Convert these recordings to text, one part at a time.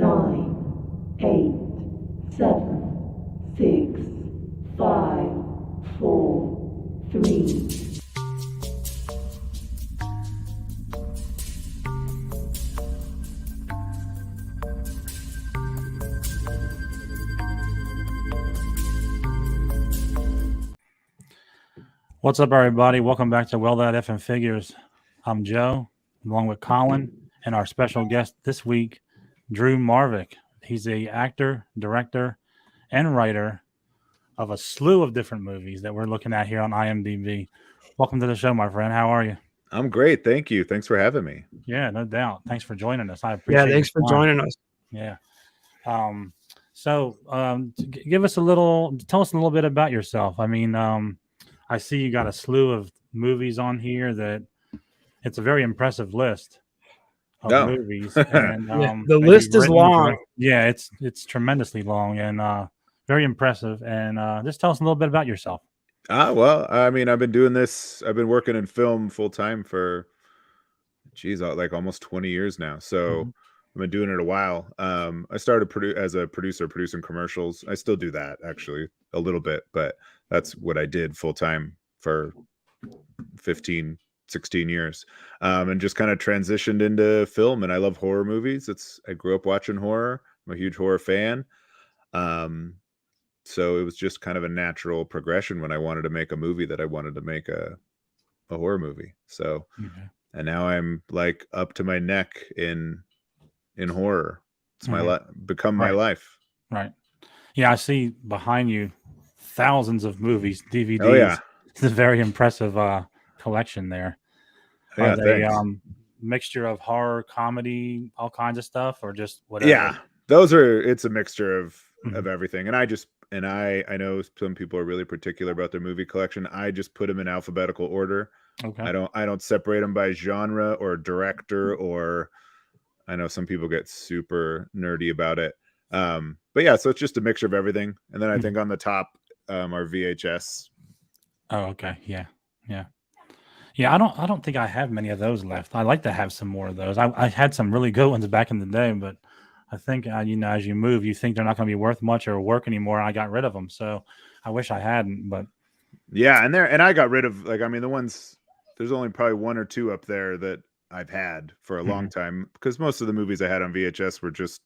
9, 8, 7, 6, 5, 4, 3. What's up, everybody? Welcome back to Well That F and Figures. I'm Joe, along with Colin, and our special guest this week, Drew Marvick. He's a actor, director, and writer of a slew of different movies that we're looking at here on IMDb. Welcome to the show, my friend. How are you? I'm great. Thank you. Thanks for having me. Yeah, no doubt. Thanks for joining us. I appreciate it. Yeah, thanks for joining us. Yeah. Give us tell us a little bit about yourself. I mean, I see you got a slew of movies on here that it's a very impressive list of movies. And the list is long. Yeah, it's tremendously long and very impressive. And just tell us a little bit about yourself. Well, I mean, I've been doing this. I've been working in film full time for, like almost 20 years now. So I've been doing it a while. I started as a producer, producing commercials. I still do that actually a little bit, but that's what I did full time for 15, 16 years. And just kind of transitioned into film, and I love horror movies. I grew up watching horror. I'm a huge horror fan. So it was just kind of a natural progression when I wanted to make a movie that I wanted to make a horror movie. So, and now I'm like up to my neck in horror. It's become my life. Right. Yeah. I see behind you thousands of movies, DVDs. Oh yeah. It's a very impressive collection there. Yeah, are they mixture of horror, comedy, all kinds of stuff, or just whatever? Yeah, it's a mixture of everything. And I know some people are really particular about their movie collection. I just put them in alphabetical order. Okay. I don't separate them by genre or director, or I know some people get super nerdy about it. But yeah, so it's just a mixture of everything. And then I think on the top are VHS. Oh, okay. Yeah. I don't think I have many of those left. I like to have some more of those. I had some really good ones back in the day, but I think as you move, you think they're not going to be worth much or work anymore. I got rid of them, so I wish I hadn't. But yeah, and I got rid of the ones. There's only probably one or two up there that I've had for a long time, because most of the movies I had on VHS were just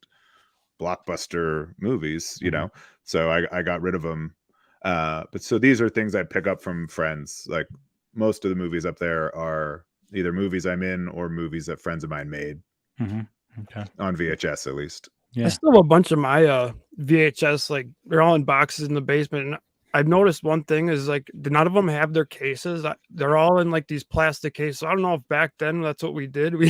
blockbuster movies, you know. So I got rid of them. But so these are things I pick up from friends. Like most of the movies up there are either movies I'm in or movies that friends of mine made. Okay. On VHS, at least. Yeah. I still have a bunch of my VHS, like they're all in boxes in the basement. And I've noticed one thing is like none of them have their cases. They're all in like these plastic cases. I don't know if back then that's what we did. We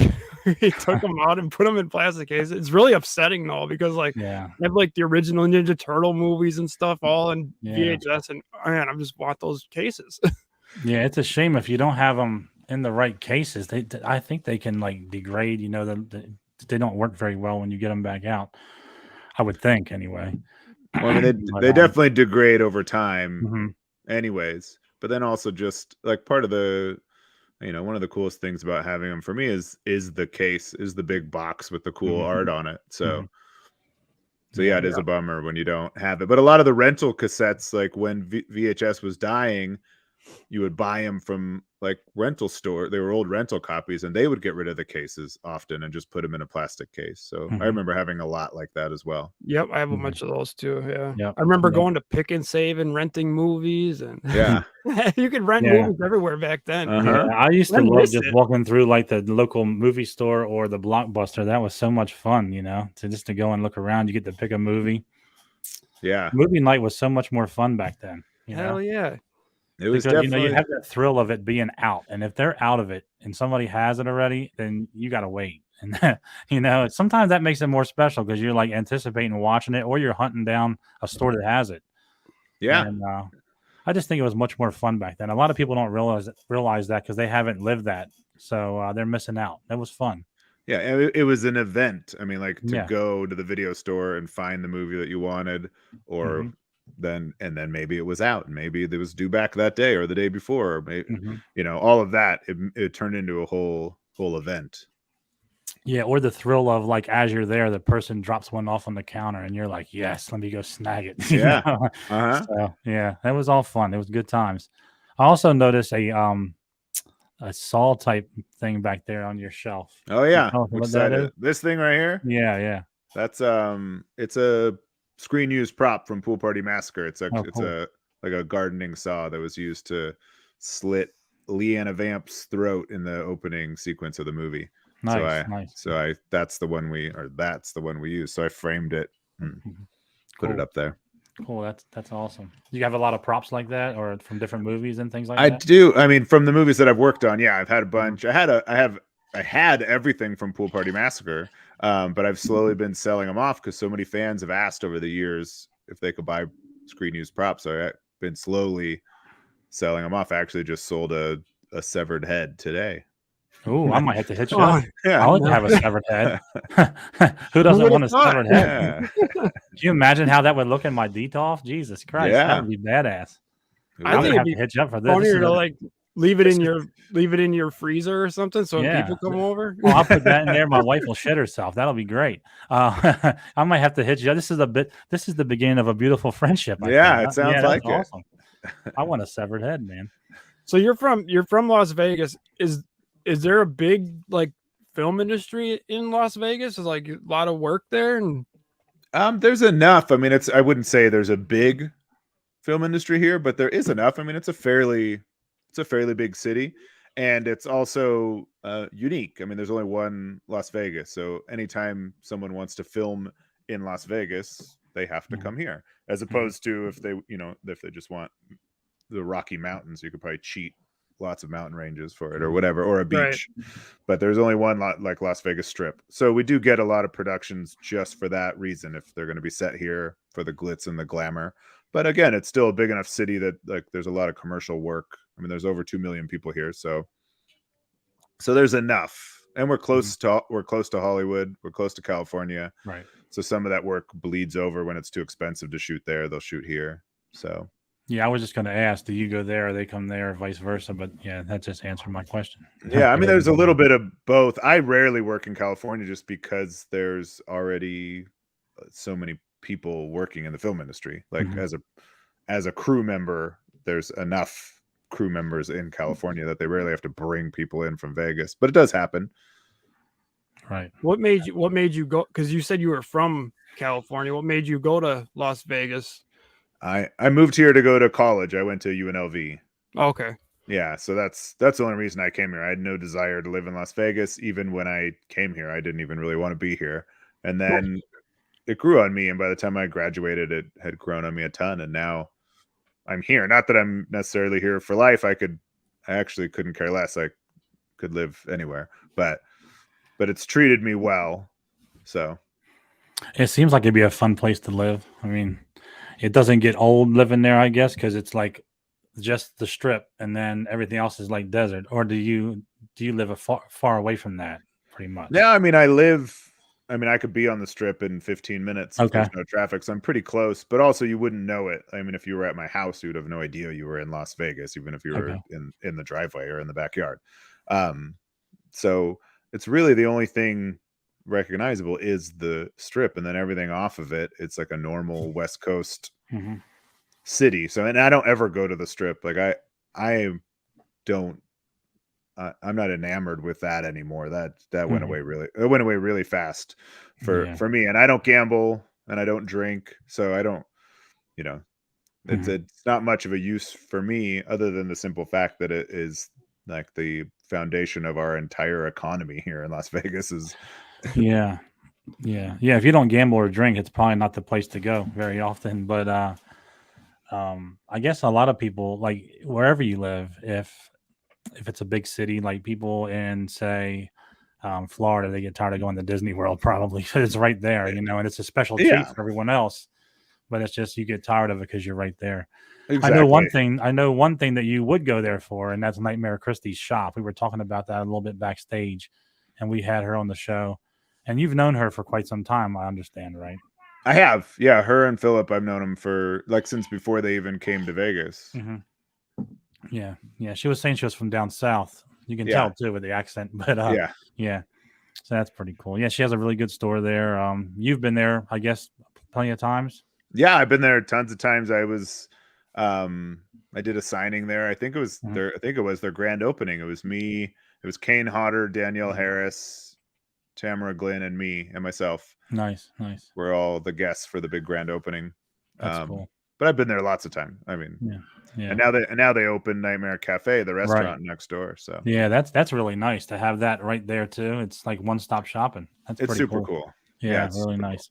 took them out and put them in plastic cases. It's really upsetting though, because like I have like the original Ninja Turtle movies and stuff all in VHS, and man, I just want those cases. Yeah, it's a shame if you don't have them in the right cases. I think they can like degrade. You know, they don't work very well when you get them back out. I would think anyway. Well, I mean, they definitely degrade over time anyways, but then also just like part of the, one of the coolest things about having them for me is the case, is the big box with the cool art on it. So yeah, it is a bummer when you don't have it. But a lot of the rental cassettes, like when VHS was dying, you would buy them from like rental store. They were old rental copies, and they would get rid of the cases often and just put them in a plastic case. So I remember having a lot like that as well. Yep, I have a bunch of those too. Yeah. I remember going to Pick and Save and renting movies, and you could rent movies everywhere back then. Yeah, I used to love just walking through like the local movie store or the Blockbuster. That was so much fun, to go and look around. You get to pick a movie. Yeah, movie night was so much more fun back then. Hell yeah. It was definitely, you have that thrill of it being out, and if they're out of it and somebody has it already, then you got to wait. And sometimes that makes it more special because you're like anticipating watching it, or you're hunting down a store that has it. Yeah. And I just think it was much more fun back then. A lot of people don't realize that because they haven't lived that, so they're missing out. It was fun. Yeah, it was an event. I mean, like to go to the video store and find the movie that you wanted, or then maybe it was out, and maybe it was due back that day or the day before, or maybe, all of that. It turned into a whole event. Yeah, or the thrill of like as you're there, the person drops one off on the counter, and you're like, "Yes, let me go snag it." Yeah. Uh-huh. So yeah, that was all fun. It was good times. I also noticed a saw type thing back there on your shelf. Oh Can you yeah. tell us Which what that side is? is this thing right here? Yeah, yeah. That's it's a screen used prop from Pool Party Massacre. Oh, It's cool. a like a gardening saw that was used to slit Leanna Vamp's throat in the opening sequence of the movie. Nice, nice. So I that's the one we use. So I framed it and put it Cool. up there. Cool. That's awesome. You have a lot of props like that, or from different movies and things like I that? do. I mean, from the movies that I've worked on, yeah, I've had a bunch. I had everything from Pool Party Massacre, but I've slowly been selling them off because so many fans have asked over the years if they could buy screen used props. So I've been slowly selling them off. I actually just sold a severed head today. Oh, I might have to hit you up. Yeah. I like to have a severed head. Who doesn't would've want a thought? severed head? Yeah. Can you imagine how that would look in my DTOF? Jesus Christ, that Yeah. would be badass. I I'm think gonna have it'd to be hit you up for this. This funnier is to a- like leave it in your freezer or something. So when Yeah. people come over, Oh, I'll put that in there. My wife will shit herself. That'll be great. I might have to hit you. This is the beginning of a beautiful friendship. I Yeah, think. it sounds that's like it. awesome. I want a severed head, man. so you're from Las Vegas. Is there a big like film industry in Las Vegas? Is like a lot of work there, and There's enough. I mean, I wouldn't say there's a big film industry here, but there is enough. I mean, it's a fairly big city, and it's also unique. I mean, there's only one Las Vegas, so anytime someone wants to film in Las Vegas, they have to come here. As opposed to if they just want the Rocky Mountains, you could probably cheat lots of mountain ranges for it or whatever, or a beach. Right. But there's only one like Las Vegas Strip. So we do get a lot of productions just for that reason, if they're going to be set here for the glitz and the glamour. But again, it's still a big enough city that like there's a lot of commercial work. I mean, there's over 2 million people here, so there's enough. And we're close to Hollywood. We're close to California. Right. So some of that work bleeds over. When it's too expensive to shoot there, they'll shoot here. So yeah, I was just going to ask, do you go there or they come there or vice versa? But yeah, that just answered my question. Yeah, I mean, there's a little bit of both. I rarely work in California just because there's already so many people working in the film industry. Like as a crew member, there's enough crew members in California that they rarely have to bring people in from Vegas, but it does happen. Right. What made you go? Because you said you were from California. What made you go to Las Vegas? I moved here to go to college. I went to UNLV. Okay. Yeah, so that's the only reason I came here. I had no desire to live in Las Vegas. Even when I came here, I didn't even really want to be here. And then it grew on me, and by the time I graduated, it had grown on me a ton. And now I'm here. Not that I'm necessarily here for life. I actually couldn't care less. I could live anywhere, but it's treated me well. So it seems like it'd be a fun place to live. I mean, it doesn't get old living there, I guess, because it's like just the strip, and then everything else is like desert. Or do you live far away from that, pretty much? Yeah, I mean, I could be on the strip in 15 minutes if there's no traffic, so I'm pretty close. But also, you wouldn't know it. I mean, if you were at my house, you would have no idea you were in Las Vegas, even if you were in the driveway or in the backyard. So it's really the only thing recognizable is the strip, and then everything off of it, it's like a normal West Coast city. So, and I don't ever go to the strip. Like I'm not enamored with that anymore. That went away really fast for me. And I don't gamble and I don't drink, so I don't, it's not much of a use for me, other than the simple fact that it is like the foundation of our entire economy here in Las Vegas is. Yeah. If you don't gamble or drink, it's probably not the place to go very often. But I guess a lot of people, like wherever you live, if it's a big city, like people in say Florida, they get tired of going to Disney World probably. It's right there, and it's a special treat for everyone else. But it's just you get tired of it because you're right there. Exactly. I know one thing that you would go there for, and that's Nightmare Christie's shop. We were talking about that a little bit backstage, and we had her on the show. And you've known her for quite some time, I understand, right? I have. Yeah, her and Philip, I've known them for since before they even came to Vegas. Yeah. She was saying she was from down south. You can tell too with the accent, but yeah. So that's pretty cool. Yeah, she has a really good store there. You've been there, I guess, plenty of times. Yeah, I've been there tons of times. I did a signing there. I think it was their grand opening. It was me. It was Kane Hodder, Danielle Harris, Tamara Glynn, and me and myself. Nice. We're all the guests for the big grand opening. That's cool. But I've been there lots of time. I mean, yeah. And now they opened Nightmare Cafe, the restaurant next door. So yeah, that's really nice to have that right there too. It's like one-stop shopping. It's pretty super cool. Yeah, really nice.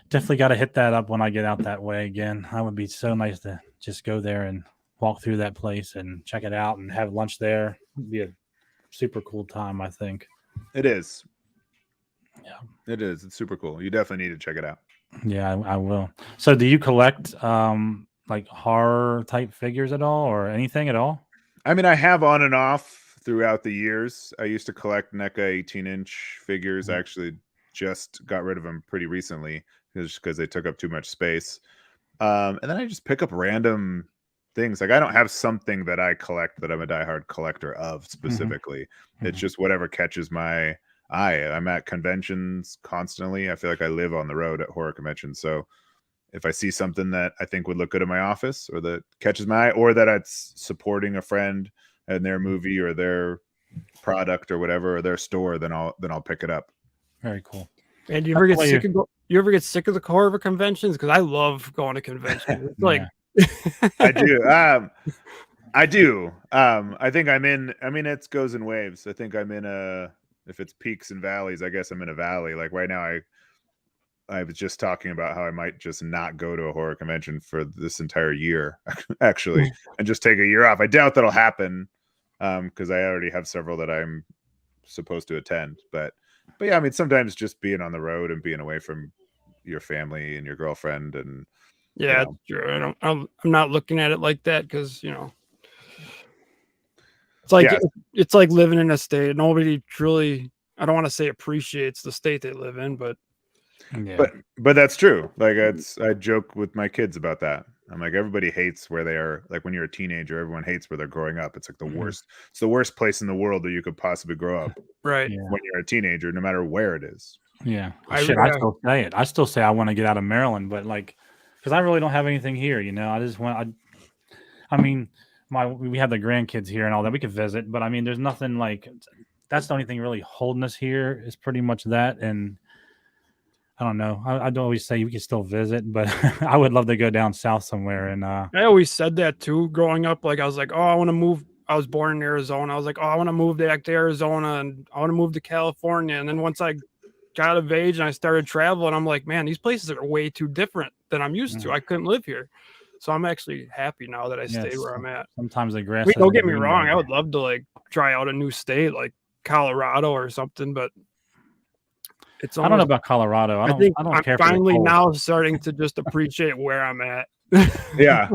Definitely got to hit that up when I get out that way again. That would be so nice to just go there and walk through that place and check it out and have lunch there. It'd be a super cool time, I think. It is. Yeah, it is. It's super cool. You definitely need to check it out. Yeah, I will. So do you collect like horror type figures at all or anything at all? I mean, I have on and off throughout the years. I used to collect NECA 18-inch figures. I actually just got rid of them pretty recently because they took up too much space. And then I just pick up random things. Like I don't have something that I collect that I'm a diehard collector of specifically. It's just whatever catches my eye. I'm at conventions constantly. I feel like I live on the road at horror conventions. So if I see something that I think would look good in my office or that catches my eye or that it's supporting a friend and their movie or their product or whatever, or their store, then I'll pick it up. Very cool. And you ever get sick of the horror of conventions? Because I love going to conventions. It's like I do. I do. I think I'm in. I mean, it goes in waves. I think I'm in if it's peaks and valleys, I guess I'm in a valley. Like right now, I was just talking about how I might just not go to a horror convention for this entire year, actually, and just take a year off. I doubt that'll happen because I already have several that I'm supposed to attend. But yeah, I mean, sometimes just being on the road and being away from your family and your girlfriend and yeah, sure. I'm not looking at it like that because it's like living in a state. Nobody truly, I don't want to say appreciates the state they live in, but but that's true. Like I joke with my kids about that. I'm like, everybody hates where they are. Like when you're a teenager, everyone hates where they're growing up. It's like the worst. It's the worst place in the world that you could possibly grow up. Right. When you're a teenager, no matter where it is. Yeah. I still say it. I still say I want to get out of Maryland, but like, because I really don't have anything here, I just want. I mean, we have the grandkids here and all that. We could visit, but I mean, there's nothing like. That's the only thing really holding us here is pretty much that, and I don't know. I'd always say we could still visit, but I would love to go down south somewhere. And I always said that too, growing up. Like I was like, oh, I want to move. I was born in Arizona. I was like, oh, I want to move back to Arizona, and I want to move to California. And then once I got of age and I started traveling, I'm like, man, these places are way too different than I'm used to. I couldn't live here. So I'm actually happy now that I stayed where I'm at. Sometimes the grass. Don't get me wrong. I would love to like try out a new state like Colorado or something, but it's almost, I don't know about Colorado. I don't care. I'm finally now starting to just appreciate where I'm at. Yeah.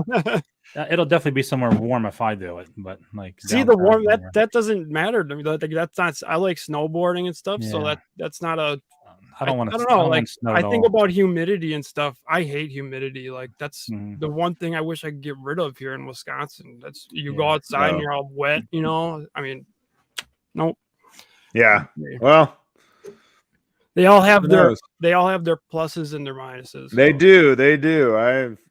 It'll definitely be somewhere warm if I do it, but like see the warm that doesn't matter to me. Like that's not. I like snowboarding and stuff, so that's not a. I don't want to. I don't know. Like I think about humidity and stuff. I hate humidity. Like that's the one thing I wish I could get rid of here in Wisconsin. That's you go outside and you're all wet. I mean, nope. Yeah. Well, they all have their pluses and their minuses. So. They do.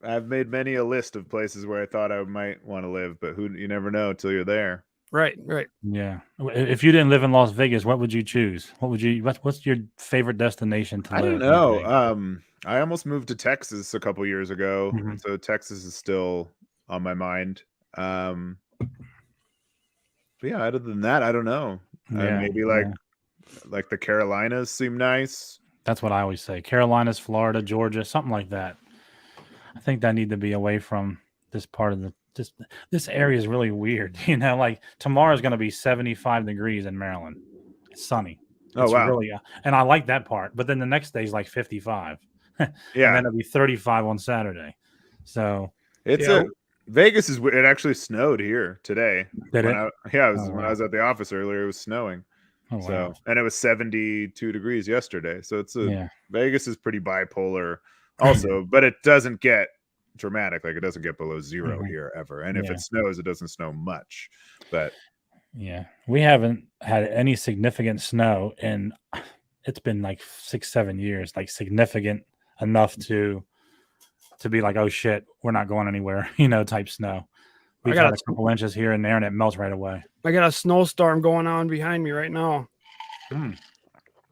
I've made many a list of places where I thought I might want to live, but you never know until you're there. Right. Yeah. If you didn't live in Las Vegas, what would you choose? What's your favorite destination to live? I don't know. I almost moved to Texas a couple years ago, so Texas is still on my mind. But yeah, other than that, I don't know. Maybe like the Carolinas seem nice. That's what I always say. Carolinas, Florida, Georgia, something like that. I think I need to be away from this part of this area is really weird. Like tomorrow's going to be 75 degrees in Maryland. It's sunny. It's wow. Really, and I like that part. But then the next day is like 55. Yeah. And then it'll be 35 on Saturday. So Vegas is. It actually snowed here today. Did it? When I was at the office earlier, it was snowing. Oh, wow. So, and it was 72 degrees yesterday. So Vegas is pretty bipolar also, but it doesn't get dramatic. Like it doesn't get below zero here ever. And if it snows, it doesn't snow much, but Yeah, we haven't had any significant snow, and it's been like 6-7 years, like significant enough to be like, oh shit, we're not going anywhere, type snow. I We've got had a couple inches here and there, and it melts right away. I got a snowstorm going on behind me right now.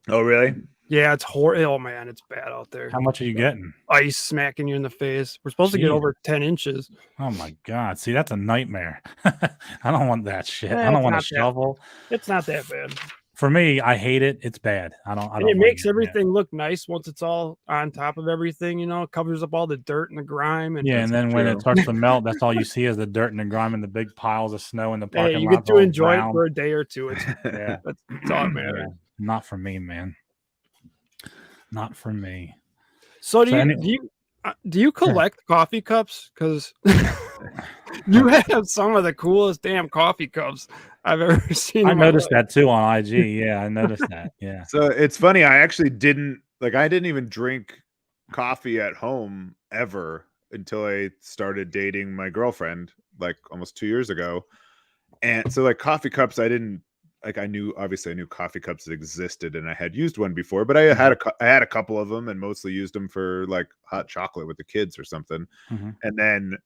Oh, really? Yeah, it's horrible, man. It's bad out there. How much are you getting? Ice smacking you in the face. We're supposed to get Jeez. over 10 inches. Oh my god! See, that's a nightmare. I don't want that shit. I It's don't want a not that- shovel. It's not that bad. For me, I hate it. It's bad. I don't. And it makes everything look nice once it's all on top of everything. It covers up all the dirt and the grime. And Yeah, and then when it starts to melt, that's all you see is the dirt and the grime and the big piles of snow in the hey, parking you lot. get to enjoy it for a day or two. It's Yeah, that's all it matters. not for me, man. Not for me. So do you collect coffee cups? Because you have some of the coolest damn coffee cups I've ever seen. I noticed that too on IG. Yeah, I noticed that. Yeah. So it's funny. I actually didn't even drink coffee at home ever until I started dating my girlfriend like almost 2 years ago. And so like coffee cups, I didn't like. I knew coffee cups existed, and I had used one before, but I had a couple of them, and mostly used them for like hot chocolate with the kids or something. Mm-hmm. And then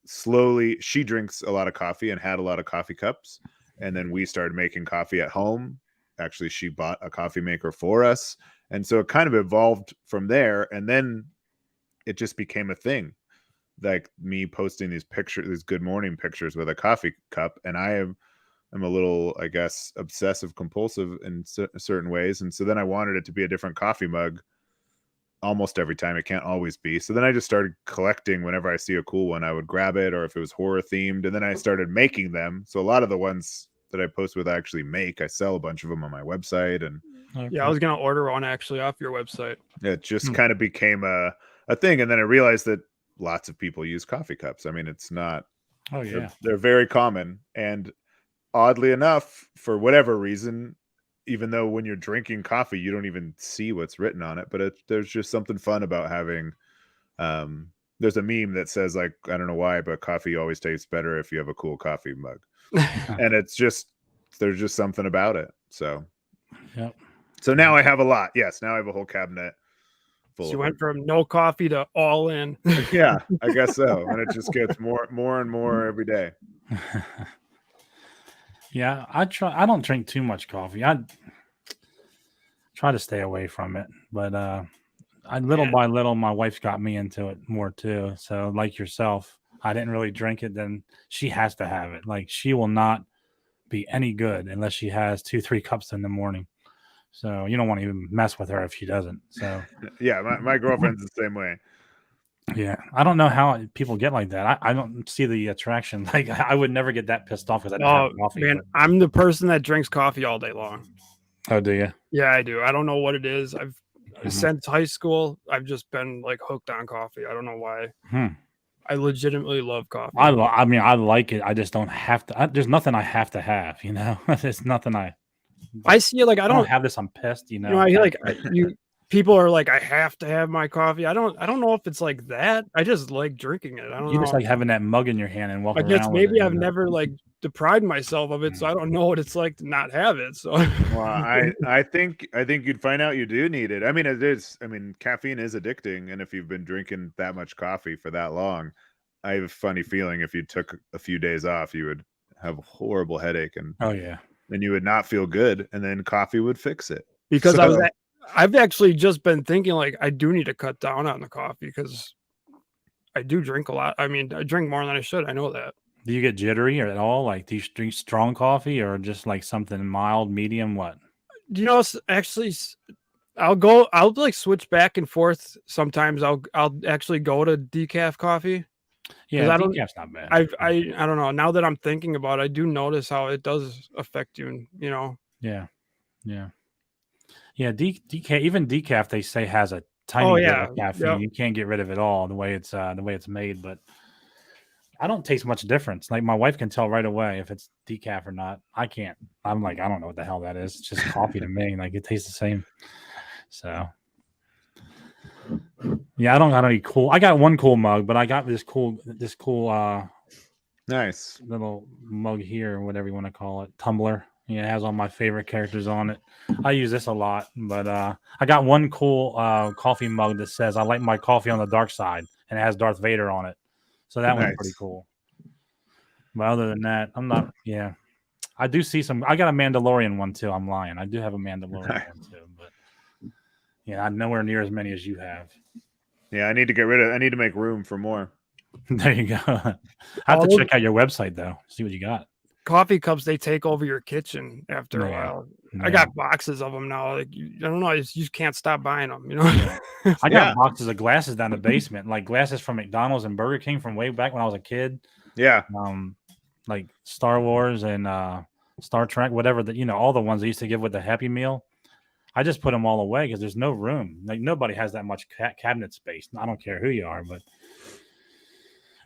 slowly, she drinks a lot of coffee and had a lot of coffee cups, and then we started making coffee at home. Actually, she bought a coffee maker for us, and so it kind of evolved from there. And then it just became a thing, like me posting these good morning pictures with a coffee cup, and I'm a little, I guess, obsessive compulsive in certain ways. And so then I wanted it to be a different coffee mug almost every time. It can't always be. So then I just started collecting. Whenever I see a cool one, I would grab it, or if it was horror themed. And then I started making them. So a lot of the ones that I post with, I actually make. I sell a bunch of them on my website. And yeah, I was going to order one actually off your website. It just kind of became a thing. And then I realized that lots of people use coffee cups. I mean, it's not. Oh yeah, they're very common. And oddly enough, for whatever reason, even though when you're drinking coffee, you don't even see what's written on it, but there's just something fun about having, there's a meme that says, like, I don't know why, but coffee always tastes better if you have a cool coffee mug. And there's just something about it. So, yep. So now I have a lot. Yes. Now I have a whole cabinet full. So you went from no coffee to all in. Yeah, I guess so. And it just gets more and more every day. Yeah, I don't drink too much coffee. I try to stay away from it, but little by little, my wife's got me into it more too. So like yourself, I didn't really drink it. Then she has to have it. Like she will not be any good unless she has 2-3 cups in the morning. So you don't want to even mess with her if she doesn't. So yeah, my girlfriend's the same way. Yeah, I don't know how people get like that. I don't see the attraction. Like I would never get that pissed off because I don't have coffee. Man, I'm the person that drinks coffee all day long. Oh, do you? Yeah, I do. I don't know what it is. Since high school, I've just been like hooked on coffee. I don't know why. I legitimately love coffee. I mean, I like it. I just don't have to. There's nothing I have to have. There's nothing I see it like I don't have this. I'm pissed. I feel like people are like, I have to have my coffee. I don't know if it's like that. I just like drinking it. I don't know. You just like having that mug in your hand and walking around. I guess maybe I've it, never like deprived myself of it, so I don't know what it's like to not have it. So well, I think you'd find out you do need it. I mean, it is. I mean, caffeine is addicting, and if you've been drinking that much coffee for that long, I have a funny feeling if you took a few days off, you would have a horrible headache, and then you would not feel good, and then coffee would fix it. Because I've actually just been thinking like I do need to cut down on the coffee because I do drink a lot. I mean, I drink more than I should. I know that. Do you get jittery or at all? Like, do you drink strong coffee or just like something mild, medium? What? Actually, I'll like switch back and forth. Sometimes I'll actually go to decaf coffee. Yeah, decaf's not bad. I don't know. Now that I'm thinking about it, I do notice how it does affect you. Yeah. Decaf, even decaf, they say has a tiny bit of caffeine. Yep. You can't get rid of it all the way it's made, but I don't taste much difference. Like my wife can tell right away if it's decaf or not. I can't. I'm like, I don't know what the hell that is. It's just coffee to me. Like it tastes the same. So yeah, I don't got any cool. I got one cool mug, but I got this cool Nice. little mug here, or whatever you want to call it, tumbler. Yeah, it has all my favorite characters on it. I use this a lot, but I got one cool coffee mug that says "I like my coffee on the dark side," and it has Darth Vader on it. So that one's pretty Nice. cool. But other than that, I'm not. Yeah, I do see some. I got a Mandalorian one too. I'm lying. I do have a Mandalorian one too, but yeah, I'm nowhere near as many as you have. Yeah, I need to make room for more. There you go. I have to check out your website though. See what you got. Coffee cups, they take over your kitchen after a Yeah. while. Yeah. I got boxes of them now. Like I don't know, you just can't stop buying them. You know. I got boxes of glasses down the basement, like glasses from McDonald's and Burger King from way back when I was a kid. Yeah. Like Star Wars and Star Trek, whatever all the ones they used to give with the Happy Meal. I just put them all away because there's no room. Like nobody has that much cabinet space. I don't care who you are, but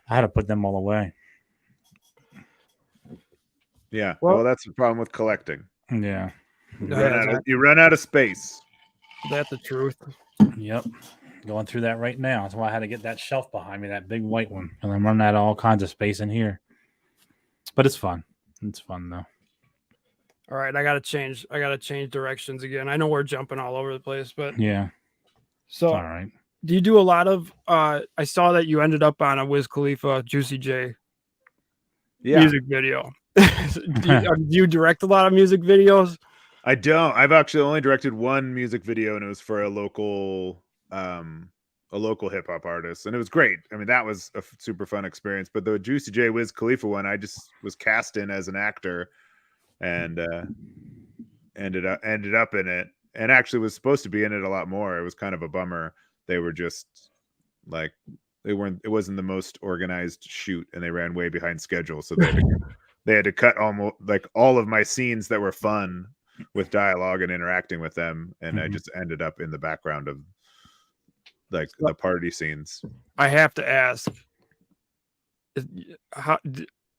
I had to put them all away. Yeah. Well, that's the problem with collecting. Yeah. You run out of space. That's the truth. Yep. Going through that right now. That's why I had to get that shelf behind me, that big white one. And I'm running out of all kinds of space in here. But it's fun. It's fun though. All right, I gotta change directions again. I know we're jumping all over the place, but yeah. So all right. Do you do a lot of I saw that you ended up on a Wiz Khalifa Juicy J music video. Do you direct a lot of music videos? I don't. I've actually only directed one music video, and it was for a local hip hop artist, and it was great. I mean, that was a super fun experience. But the Juicy J Wiz Khalifa one, I just was cast in as an actor, and ended up in it, and actually was supposed to be in it a lot more. It was kind of a bummer. They were just like it wasn't the most organized shoot, and they ran way behind schedule, so they had to cut almost like all of my scenes that were fun with dialogue and interacting with them, and I just ended up in the background of like the party scenes. I have to ask, how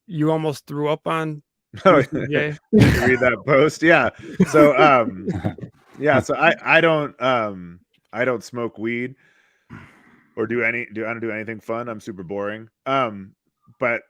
you almost threw up on? Did you read that post? Yeah. So so I don't smoke weed or I don't do anything fun. I'm super boring. But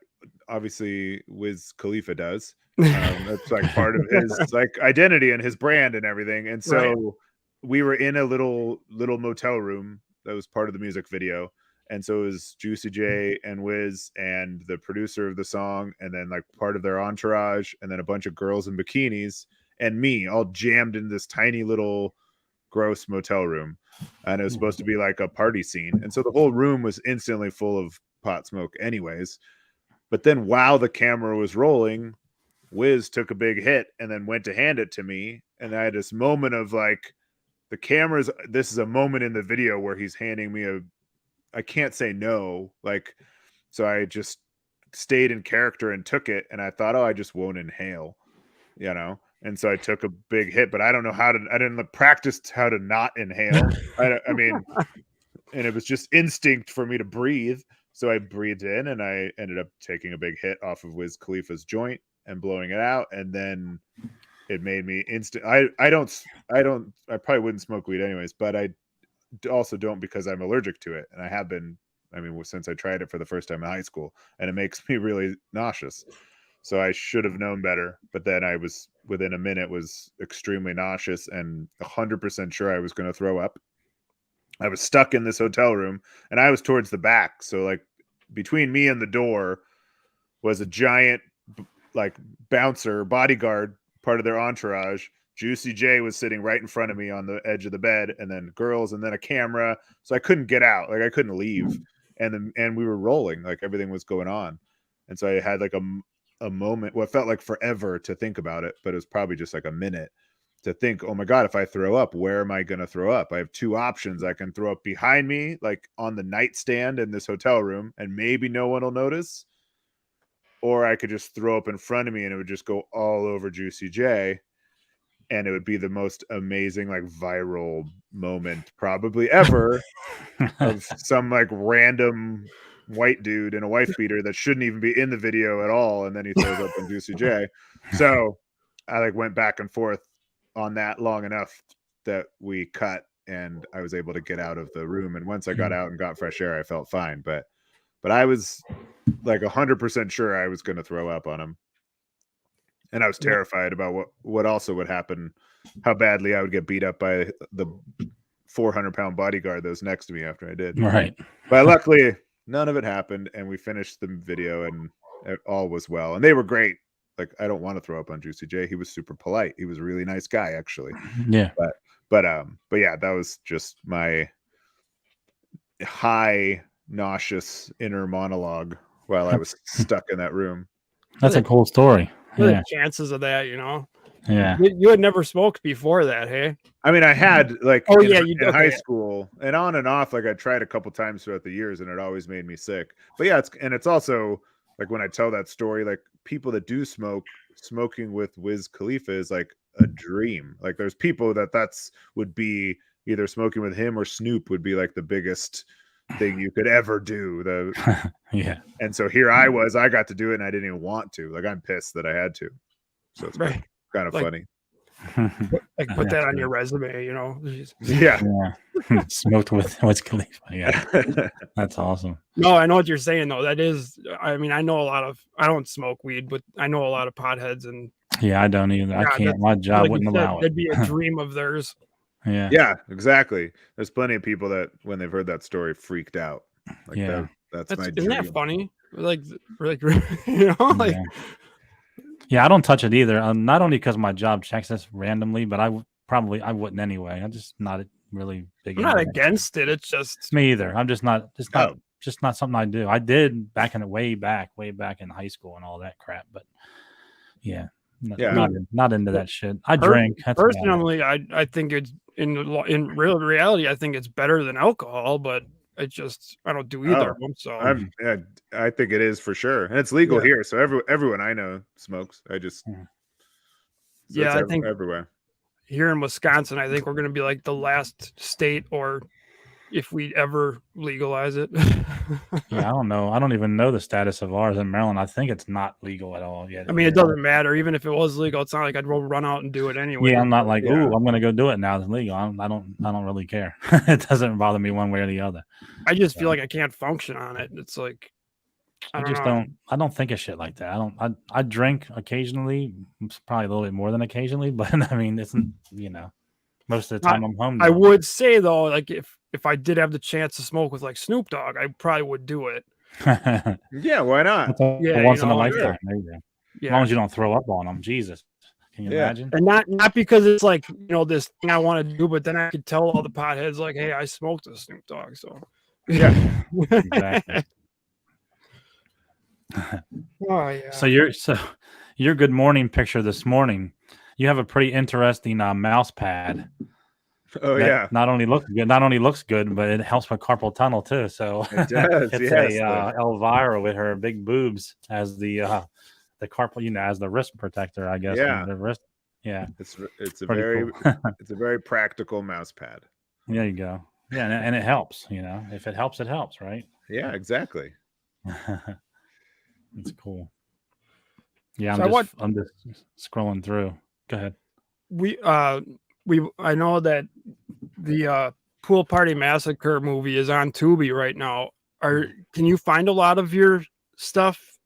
obviously Wiz Khalifa does. That's like part of his like identity and his brand and everything. And so we were in a little motel room that was part of the music video. And so it was Juicy J and Wiz and the producer of the song, and then like part of their entourage, and then a bunch of girls in bikinis and me all jammed in this tiny little gross motel room. And it was supposed to be like a party scene. And so the whole room was instantly full of pot smoke anyways. But then while the camera was rolling, Wiz took a big hit and then went to hand it to me. And I had this moment of like, this is a moment in the video where he's handing me I can't say no. Like, so I just stayed in character and took it. And I thought, I just won't inhale, And so I took a big hit, but I don't know I didn't practice how to not inhale. I mean, and it was just instinct for me to breathe. So I breathed in, and I ended up taking a big hit off of Wiz Khalifa's joint and blowing it out. And then it made me instant. I probably wouldn't smoke weed anyways, but I also don't because I'm allergic to it. And I have been, since I tried it for the first time in high school, and it makes me really nauseous. So I should have known better. But then I was within a minute was extremely nauseous and 100% sure I was going to throw up. I was stuck in this hotel room, and I was towards the back. So like between me and the door was a giant like bodyguard, part of their entourage. Juicy J was sitting right in front of me on the edge of the bed, and then girls, and then a camera. So I couldn't get out. Like I couldn't leave. And we were rolling, like everything was going on. And so I had like a moment, it felt like forever to think about it, but it was probably just like a minute to think, oh my God, if I throw up, where am I going to throw up? I have two options. I can throw up behind me, like on the nightstand in this hotel room, and maybe no one will notice. Or I could just throw up in front of me and it would just go all over Juicy J. And it would be the most amazing, like viral moment probably ever of some like random white dude in a wife beater that shouldn't even be in the video at all. And then he throws up on Juicy J. So I like went back and forth on that long enough that we cut, and I was able to get out of the room. And once I got out and got fresh air, I felt fine. But but I was like 100% sure I was going to throw up on him. And I was terrified about what also would happen, how badly I would get beat up by the 400-pound bodyguard that was next to me after I did. Right. But luckily, none of it happened, and we finished the video, and it all was well. And they were great. Like, I don't want to throw up on Juicy J. He was super polite. He was a really nice guy, actually. Yeah. But yeah, that was just my high, nauseous inner monologue while I was stuck in that room. That's a cool story. What are Yeah. the chances of that, you know? Yeah. You had never smoked before that, hey? I mean, I had like in high okay. school and on and off, like I tried a couple times throughout the years and it always made me sick. But yeah, it's also like when I tell that story, like people that do smoking with Wiz Khalifa is like a dream. Like there's people that's would be either smoking with him or Snoop would be like the biggest thing you could ever do. Yeah. And so here I got to do it and I didn't even want to. Like I'm pissed that I had to. So it's Right. kind of Like, funny. Like put that on your resume, you know. Yeah. Smoked with Wiz Khalifa. Yeah. That's awesome. No, I know what you're saying though. That is, I mean, I don't smoke weed, but I know a lot of potheads, and Yeah, I don't either. I can't. My job like wouldn't you said, allow it. that'd be a dream of theirs. Yeah. Yeah, exactly. There's plenty of people that when they've heard that story freaked out. Like Yeah. that's my Isn't dream. that funny? Like you know, like Yeah, I don't touch it either. Not only because my job checks this randomly, but I wouldn't anyway. I'm just not really big. I'm not against it. It's just me either. I'm just not something I do. I did back in way back in high school and all that crap. But yeah, not into that shit. I drink. Personally, I think it's in real reality. I think it's better than alcohol, but I don't do either of them. So I think it is for sure, and it's legal here. So everyone I know smokes. I think everywhere. Here in Wisconsin, I think we're going to be like the last state, or if we ever legalize it. Yeah, I don't know. I don't even know the status of ours in Maryland. I think it's not legal at all yet. I mean, it doesn't matter. Even if it was legal, it's not like I'd run out and do it anyway. Yeah, I'm not like, ooh, I'm going to go do it now. It's legal. I don't really care. It doesn't bother me one way or the other. I just feel like I can't function on it. It's like I don't think of shit like that. I drink occasionally, probably a little bit more than occasionally, but I mean, it's most of the time I'm home. I would say though, like if I did have the chance to smoke with like Snoop Dogg, I probably would do it. Yeah, why not? Once in a lifetime. Sure. As long as you don't throw up on them, Jesus. Can you imagine? And not because it's like, this thing I want to do, but then I could tell all the potheads like, hey, I smoked a Snoop Dogg, so yeah, exactly. Oh yeah. So your good morning picture this morning, you have a pretty interesting mouse pad. Oh yeah. Not only looks good, but it helps with carpal tunnel too. So it does. It's Elvira with her big boobs as the carpal, as the wrist protector, I guess. Yeah. The wrist. Yeah. It's a very practical mouse pad. There you go. Yeah, and it helps. If it helps, it helps, right? Yeah, exactly. It's cool. Yeah, so I'm just scrolling through. Go ahead. I know that the Pool Party Massacre movie is on Tubi right now. Can you find a lot of your stuff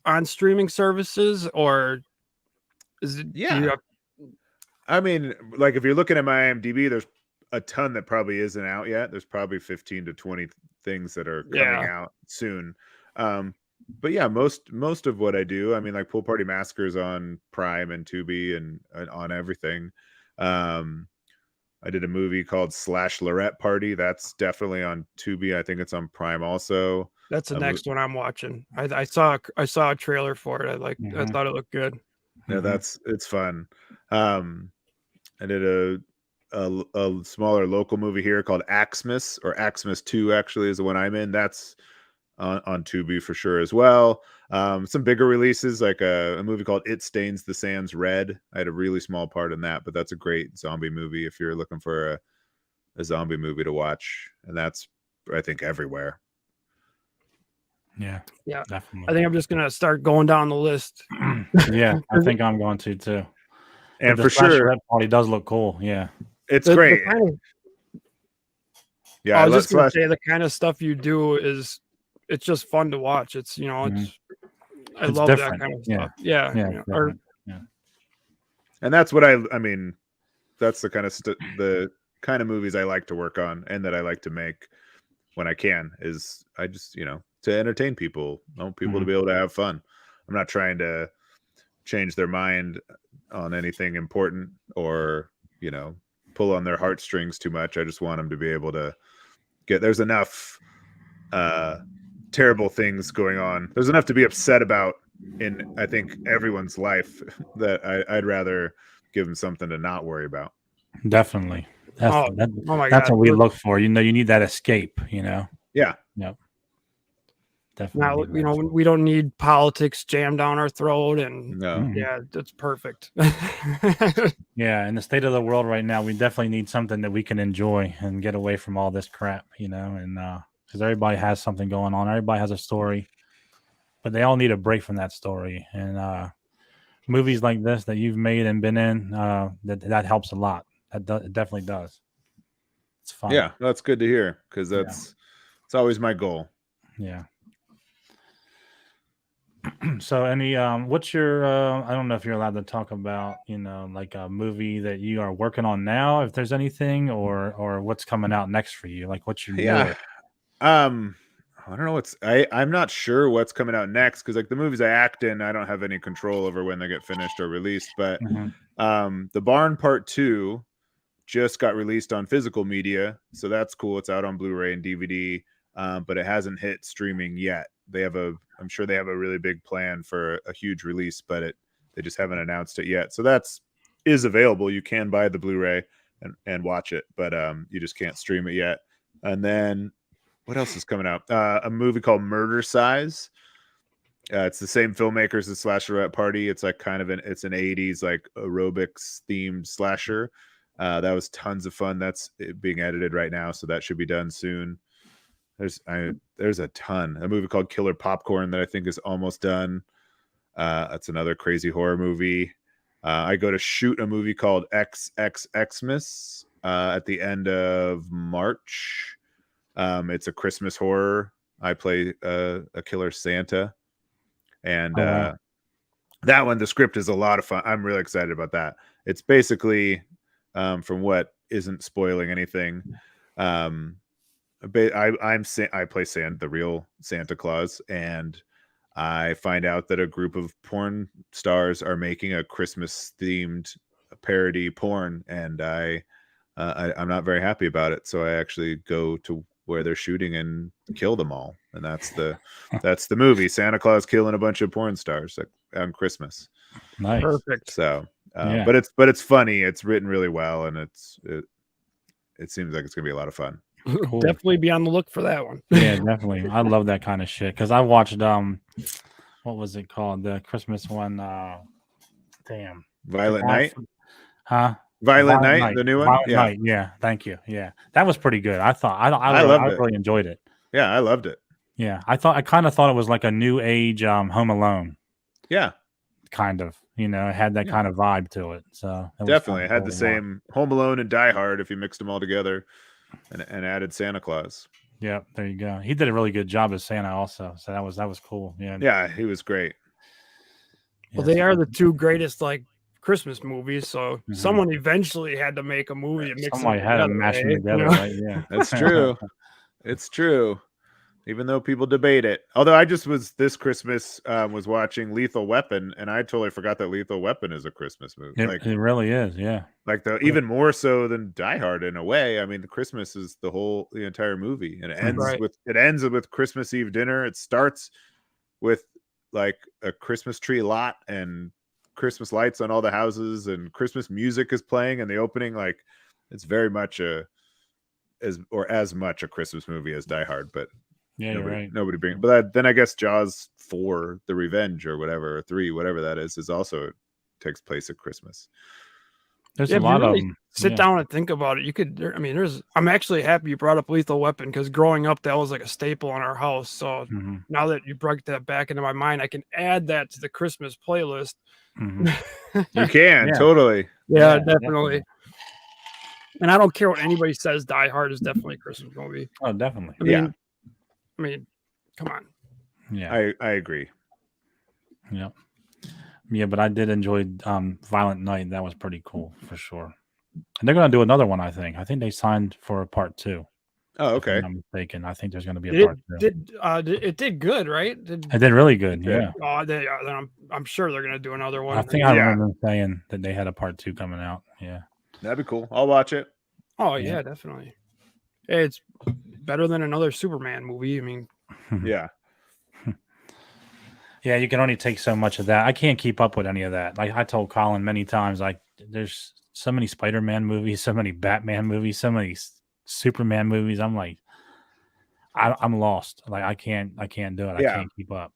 on streaming services, or is it? Yeah. I mean, like if you're looking at my IMDb, there's a ton that probably isn't out yet. There's probably 15 to 20 things that are coming out soon. But yeah, most of what I do, I mean, like Pool Party Massacre is on Prime and Tubi and on everything. I did a movie called / Lorette Party. That's definitely on Tubi. I think it's on Prime also. That's the next one I'm watching. I saw a trailer for it. I thought it looked good. Yeah, it's fun. I did a smaller local movie here called Axmas, or Axmas 2 actually is the one I'm in. That's on Tubi for sure as well. Some bigger releases like a movie called It Stains the Sands Red. I had a really small part in that, but that's a great zombie movie if you're looking for a zombie movie to watch. And that's, I think, everywhere. Yeah, definitely. I think I'm just gonna start going down the list. Yeah, I think I'm going to too. And for sure, Red Party does look cool. Yeah, it's great. I was just gonna say the kind of stuff you do is it's just fun to watch. It's I It's love different. that kind of Yeah. stuff. Yeah, Yeah. Yeah. And that's what I mean, that's the kind of the kind of movies I like to work on and that I like to make when I can, is I just, to entertain people. I want people to be able to have fun. I'm not trying to change their mind on anything important or, pull on their heartstrings too much. I just want them to be able to there's enough terrible things going on. There's enough to be upset about in, I think, everyone's life that I'd rather give them something to not worry about. Definitely. oh my That's God. what we look for. You need that escape, Yeah. Yep. Now, Definitely. we don't need politics jammed down our throat, and No. yeah, that's perfect. Yeah, in the state of the world right now, we definitely need something that we can enjoy and get away from all this crap, and because everybody has something going on, everybody has a story, but they all need a break from that story. And movies like this that you've made and been in, that helps a lot. It definitely does. It's fun. Yeah, that's good to hear, because it's always my goal. Yeah. So what's your I don't know if you're allowed to talk about, like a movie that you are working on now, if there's anything, or what's coming out next for you, like what's your Yeah. I don't know I'm not sure what's coming out next, because like the movies I act in, I don't have any control over when they get finished or released, but The Barn Part 2 just got released on physical media, so that's cool. It's out on Blu-ray and DVD, but it hasn't hit streaming yet. I'm sure they have a really big plan for a huge release, but they just haven't announced it yet. So is available. You can buy the Blu-ray and watch it, but you just can't stream it yet. And then what else is coming out? A movie called Murder Size. It's the same filmmakers as Slasherette Party. It's like it's an 80s like aerobics themed slasher. That was tons of fun. That's being edited right now, so that should be done soon. There's a ton. A movie called Killer Popcorn that I think is almost done. That's another crazy horror movie. I go to shoot a movie called XXXmas at the end of March. It's a Christmas horror. I play a killer Santa, and that one, the script is a lot of fun. I'm really excited about that. It's basically, from what isn't spoiling anything, I play Santa, the real Santa Claus, and I find out that a group of porn stars are making a Christmas themed parody porn, and I'm not very happy about it. So I actually go to where they're shooting and kill them all, and that's the movie. Santa Claus killing a bunch of porn stars on Christmas. Nice. Perfect. So, but it's funny. It's written really well, and it seems like it's gonna be a lot of fun. Cool. Definitely be on the look for that one. Yeah, definitely. I love that kind of shit, because I watched what was it called, the Christmas one? Damn, Violent Night. Violent Night, the new one. Violent Night. Yeah, thank you. Yeah, that was pretty good. I thought I really enjoyed it. Yeah, I loved it. Yeah, I kind of thought it was like a new age Home Alone. Yeah, kind of. It had that kind of vibe to it. So definitely, it had the same Home Alone and Die Hard if you mixed them all together, and added Santa Claus. Yeah, there you go. He did a really good job as Santa also. So that was cool. Yeah, he was great. Well, they are the two greatest like Christmas movies, so someone eventually had to make a movie and mix Somebody had to mash them together, right? Yeah, that's true. It's true. Even though people debate it. Although I just this Christmas was watching Lethal Weapon, and I totally forgot that Lethal Weapon is a Christmas movie. It really is, yeah. Like even more so than Die Hard in a way. I mean, the Christmas is the entire movie, and it ends with Christmas Eve dinner. It starts with like a Christmas tree lot and Christmas lights on all the houses, and Christmas music is playing in the opening. Like it's very much as much a Christmas movie as Die Hard, but yeah, you're right. Nobody bring, but then I guess Jaws 4, The Revenge, or whatever, or 3, whatever that is also takes place at Christmas. There's a lot of them. Sit down and think about it. You could, I'm actually happy you brought up Lethal Weapon, because growing up, that was like a staple in our house. So now that you brought that back into my mind, I can add that to the Christmas playlist. You can, totally. Yeah, definitely. And I don't care what anybody says, Die Hard is definitely a Christmas movie. Oh, definitely. I mean, Come on. Yeah, I agree. yeah, yeah. But I did enjoy Violent Night. That was pretty cool for sure. And they're gonna do another one. I think. I think they signed for a part 2. Oh, If I'm okay. not mistaken. I think there's gonna be a It part 2. it did good, right? It did really good. did. Yeah. Oh, then I'm sure they're gonna do another one. I think I Yeah. remember them saying that they had a part 2 coming out. Yeah. That'd be cool. I'll watch it. Oh Yeah. yeah, definitely. It's better than another Superman movie. I mean, Yeah. Yeah, you can only take so much of that. I can't keep up with any of that. Like I told Colin many times, like there's so many Spider-Man movies, so many Batman movies, so many Superman movies. I'm like, I'm lost. Like I can't do it. Yeah. I can't keep up.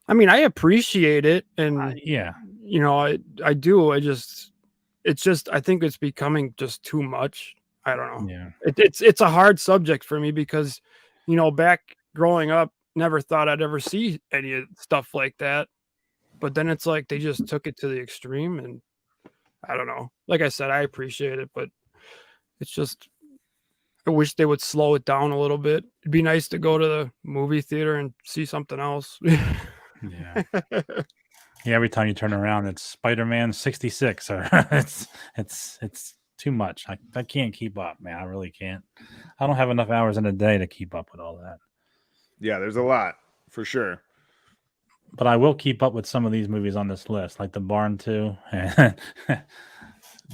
I mean, I appreciate it, and Yeah. you know, I do. It's just I think it's becoming just too much. I don't know. Yeah. It's a hard subject for me because, you know, back growing up, never thought I'd ever see any of stuff like that. But then it's like they just took it to the extreme, and I don't know. Like I said, I appreciate it, but it's just I wish they would slow it down a little bit. It'd be nice to go to the movie theater and see something else. Yeah. Yeah. Every time you turn around, it's Spider-Man 66, or it's too much. I can't keep up, man. I really can't. I don't have enough hours in a day to keep up with all that. Yeah, there's a lot for sure. But I will keep up with some of these movies on this list, like The Barn 2.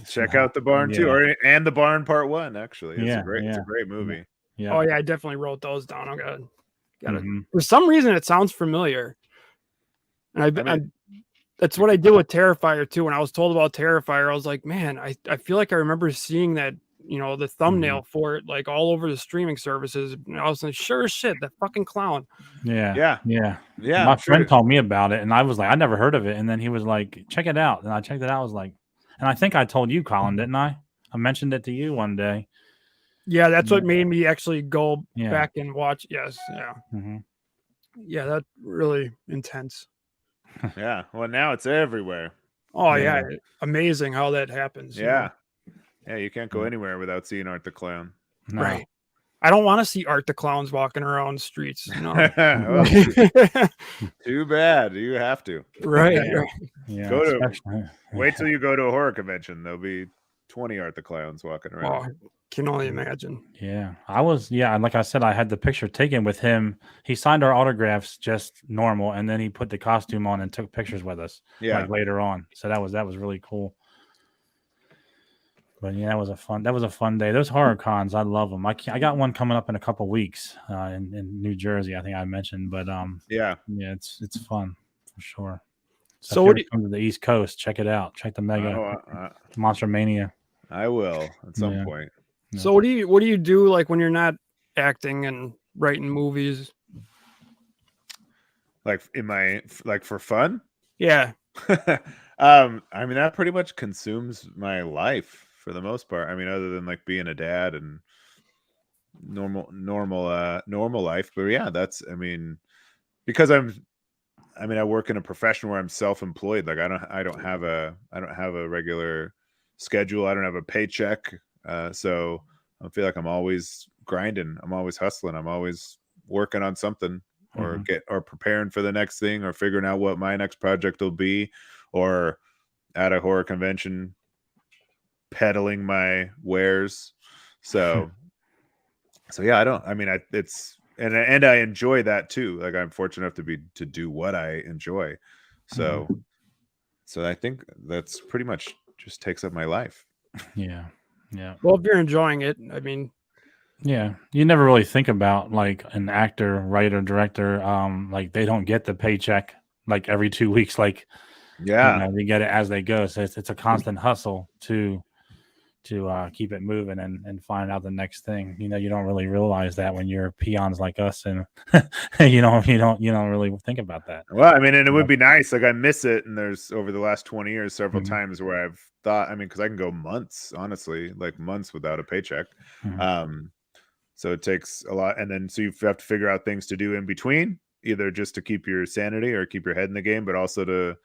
Check out The Barn Yeah. 2 and The Barn Part 1, actually. It's Yeah, it's a yeah. great movie. Yeah. Oh yeah, I definitely wrote those down. I gotta Mhm. for some reason it sounds familiar. And I mean- that's what I did with Terrifier too. When I was told about Terrifier, I was like, man, I feel like I remember seeing that, you know, the thumbnail for it like all over the streaming services. And I was like, sure as shit, that fucking clown. Yeah. Yeah. Yeah. Yeah. My sure. friend told me about it, and I was like, I never heard of it. And then he was like, check it out. And I checked it out. I was like, and I think I told you, Colin, didn't I? I mentioned it to you one day. Yeah, that's what made me actually go Yeah. back and watch. Yes, yeah, hmm yeah, that's really intense. Yeah. Well, now it's everywhere. Oh Yeah. yeah, amazing how that happens. you know? Yeah. Yeah, you can't go anywhere without seeing Art the Clown. No. Right. I don't want to see Art the Clowns walking around the streets. No. Well, too bad. You have to. right. Yeah. right. Yeah. Go to- especially- Wait till you go to a horror convention. There'll be 20 Art the Clowns walking Oh, around. can only imagine. Yeah. I was, yeah. Like I said, I had the picture taken with him. He signed our autographs just normal, and then he put the costume on and took pictures with us. Yeah. Like later on. So that was really cool. But yeah, that was a fun day. Those horror cons, I love them. I got one coming up in a couple weeks in New Jersey. I think I mentioned, but Yeah. yeah, it's fun for sure. So if you what ever do you- come to the East Coast, check it out. Check the Mega Oh, Monster Mania. I will at some Yeah. point. Yeah. So what do you do like when you're not acting and writing movies? Like for fun? Yeah. I mean, that pretty much consumes my life for the most part. I mean, other than like being a dad and normal life. But yeah, I mean, because I work in a profession where I'm self-employed. Like I don't have a regular schedule. I don't have a paycheck. So I feel like I'm always grinding. I'm always hustling. I'm always working on something or preparing for the next thing or figuring out what my next project will be, or at a horror convention peddling my wares. So yeah, and I enjoy that too. Like I'm fortunate enough to do what I enjoy. So I think that's pretty much just takes up my life. Yeah. Yeah. Well, if you're enjoying it, I mean, Yeah. You never really think about like an actor, writer, director, like they don't get the paycheck like every 2 weeks. Like, Yeah. you know, they get it as they go. So it's a constant hustle to keep it moving and find out the next thing. You know, you don't really realize that when you're peons like us, and you don't really think about that. Well, I mean, and it would be nice. Like I miss it. And there's over the last 20 years, several Mhm. times where I've thought, I mean, cause I can go months, honestly, like months without a paycheck. Mhm. So it takes a lot. And then, so you have to figure out things to do in between, either just to keep your sanity or keep your head in the game, but also to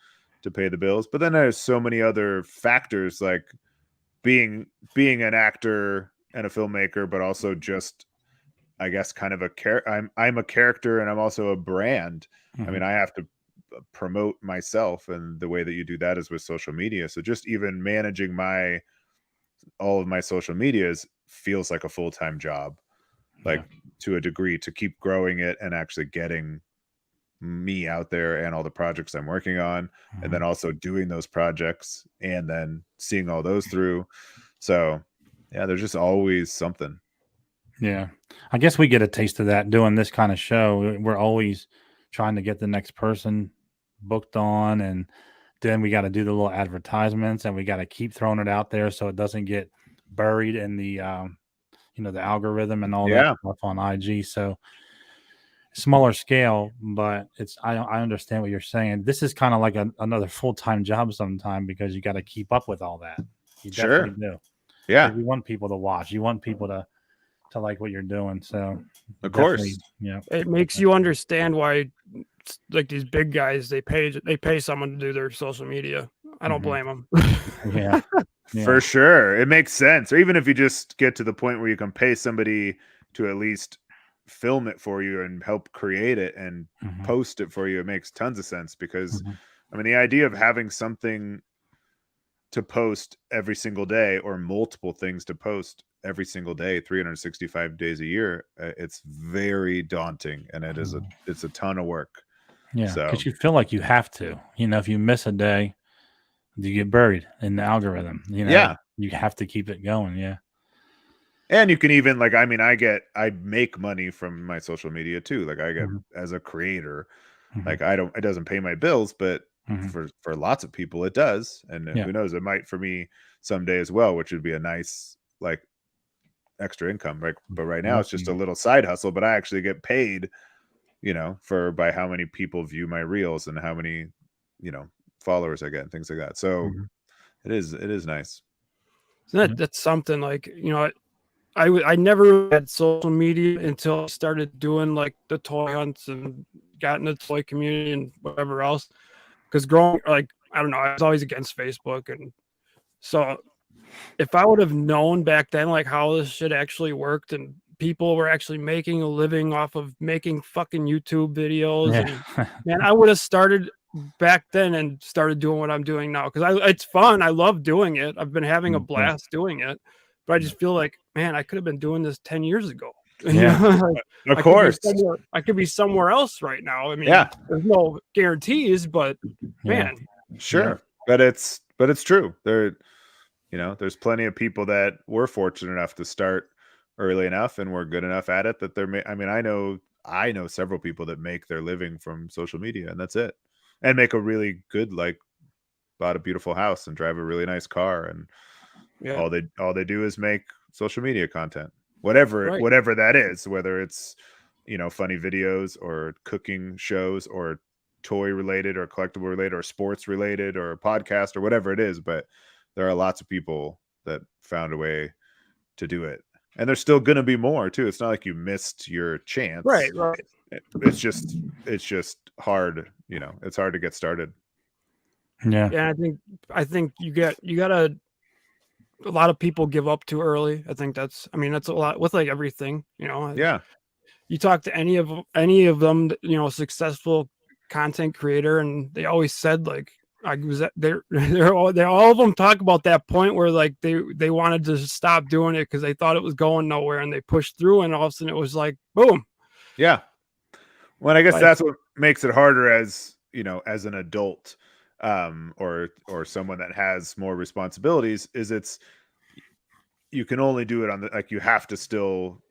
pay the bills. But then there's so many other factors, like being an actor and a filmmaker, but also just I guess kind of I'm a character, and I'm also a brand. I mean, I have to promote myself, and the way that you do that is with social media. So just even managing all of my social medias feels like a full-time job, like to a degree, to keep growing it and actually getting me out there and all the projects I'm working on, and then also doing those projects and then seeing all those through. So yeah, there's just always something. Yeah. I guess we get a taste of that doing this kind of show. We're always trying to get the next person booked on, and then we got to do the little advertisements, and we got to keep throwing it out there so it doesn't get buried in the the algorithm and all that stuff on IG. So smaller scale, but I understand what you're saying. This is kind of like another full-time job sometime, because you got to keep up with all that. You definitely do. Yeah. You want people to watch. You want people to like what you're doing. So of course, yeah, it makes you understand why, like, these big guys, they pay someone to do their social media. I don't blame them. Yeah. For sure, it makes sense. Or even if you just get to the point where you can pay somebody to at least film it for you and help create it and post it for you, it makes tons of sense. Because I mean, the idea of having something to post every single day, or multiple things to post every single day, 365 days a year, it's very daunting, and it's a ton of work. Yeah, because you feel like you have to. If you miss a day, you get buried in the algorithm. You have to keep it going. Yeah. And you can even, like, I mean, I make money from my social media too. Like, I get, as a creator, like, it doesn't pay my bills, but for lots of people it does. And who knows, it might for me someday as well, which would be a nice, like, extra income. Right. But right now it's just a little side hustle, but I actually get paid, by how many people view my reels and how many, followers I get and things like that. So it is nice. So that's something, like, I never had social media until I started doing, like, the toy hunts and got in the toy community and whatever else. Because growing, like, I don't know, I was always against Facebook, and so if I would have known back then, like, how this shit actually worked, and people were actually making a living off of making fucking YouTube videos, and man, I would have started back then and started doing what I'm doing now, because it's fun. I love doing it. I've been having a blast doing it, but I just feel like, man, I could have been doing this 10 years ago. Of course, I could be somewhere else right now. I mean, there's no guarantees, but man, sure. But it's true. There's plenty of people that were fortunate enough to start early enough and were good enough at it that I mean, I know several people that make their living from social media, and that's it. And make a really good, like, bought a beautiful house and drive a really nice car, and all they do is make social media content, whatever that is, whether it's, funny videos or cooking shows or toy related or collectible related or sports related or a podcast or whatever it is. But there are lots of people that found a way to do it, and there's still going to be more too. It's not like you missed your chance. Right. It's just hard. It's hard to get started. Yeah. I think you gotta, a lot of people give up too early. I think that's a lot with, like, everything, you talk to any of them, successful content creator, and they always said, like, all of them talk about that point where, like, they wanted to stop doing it because they thought it was going nowhere, and they pushed through, and all of a sudden it was like, boom. Yeah. Well, I guess that's what makes it harder as an adult, or someone that has more responsibilities, is you can only do it on like, you have to still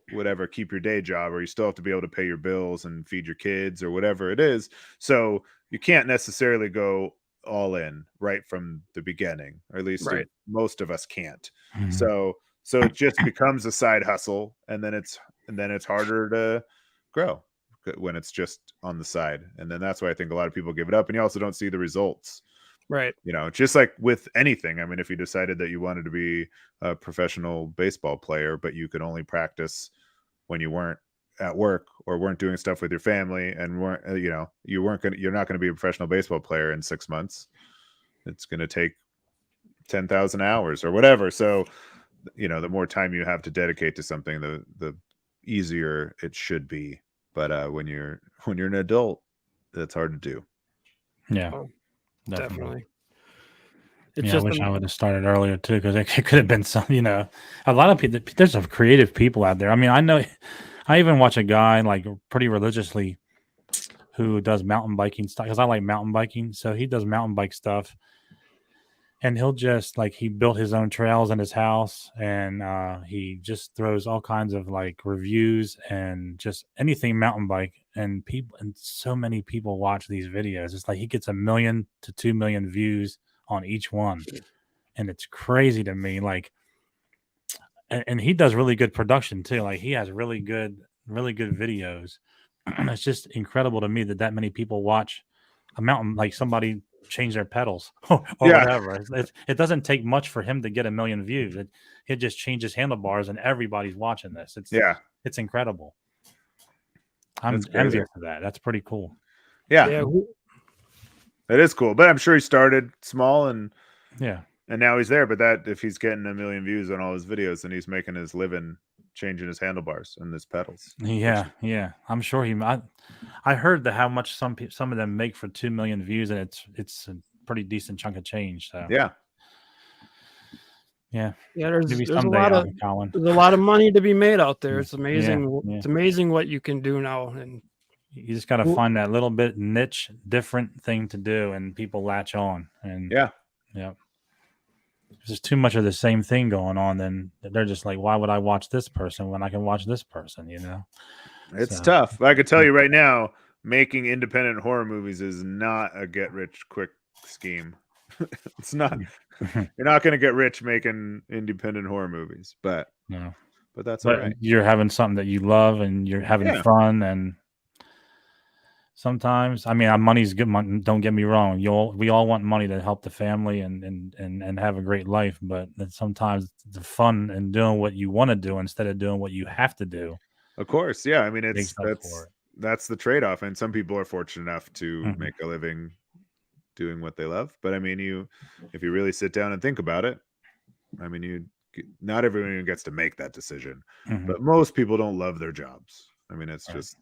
keep your day job, or you still have to be able to pay your bills and feed your kids or whatever it is. So you can't necessarily go all in right from the beginning, or at least most of us can't. So it just becomes a side hustle, and then it's harder to grow when it's just on the side. And then that's why I think a lot of people give it up, and you also don't see the results. Right. Just like with anything. I mean, if you decided that you wanted to be a professional baseball player, but you could only practice when you weren't at work or weren't doing stuff with your family, and weren't, you're not going to be a professional baseball player in 6 months. It's going to take 10,000 hours or whatever. So, the more time you have to dedicate to something, the easier it should be. But when you're an adult, that's hard to do. Yeah, Oh, definitely. It's I just wish I would have started earlier too, because it could have been some. A lot of people. There's some creative people out there. I mean, I know. I even watch a guy like pretty religiously who does mountain biking stuff because I like mountain biking. So he does mountain bike stuff, and he'll just like he built his own trails in his house, and he just throws all kinds of like reviews and just anything mountain bike, and so many people watch these videos. It's like he gets 1 million to 2 million views on each one, and it's crazy to me. Like, and he does really good production too. Like he has really good videos. It's just incredible to me that many people watch a mountain, like somebody change their pedals or whatever. It doesn't take much for him to get 1 million views. He just changes handlebars and everybody's watching this. It's incredible. I'm envious of that. That's pretty cool. Yeah. It is cool. But I'm sure he started small and now he's there. But if he's getting 1 million views on all his videos, then he's making his living changing his handlebars and his pedals. Yeah. I'm sure I heard that how much some of them make for 2 million views, and it's a pretty decent chunk of change. So yeah. There's a lot of money to be made out there. It's amazing. It's amazing what you can do now, and you just got to find that little bit niche, different thing to do, and people latch on. And if there's too much of the same thing going on, then they're just like, why would I watch this person when I can watch this person? It's tough. I could tell you right now, making independent horror movies is not a get rich quick scheme. It's not. You're not going to get rich making independent horror movies, but that's all right. You're having something that you love, and you're having fun, and sometimes, I mean, money's good. Don't get me wrong. We all want money to help the family and have a great life, but sometimes the fun and doing what you want to do instead of doing what you have to do. Of course, yeah. I mean, that's the trade-off, and some people are fortunate enough to make a living doing what they love. But I mean, if you really sit down and think about it, I mean, not everyone gets to make that decision, but most people don't love their jobs. I mean, it's just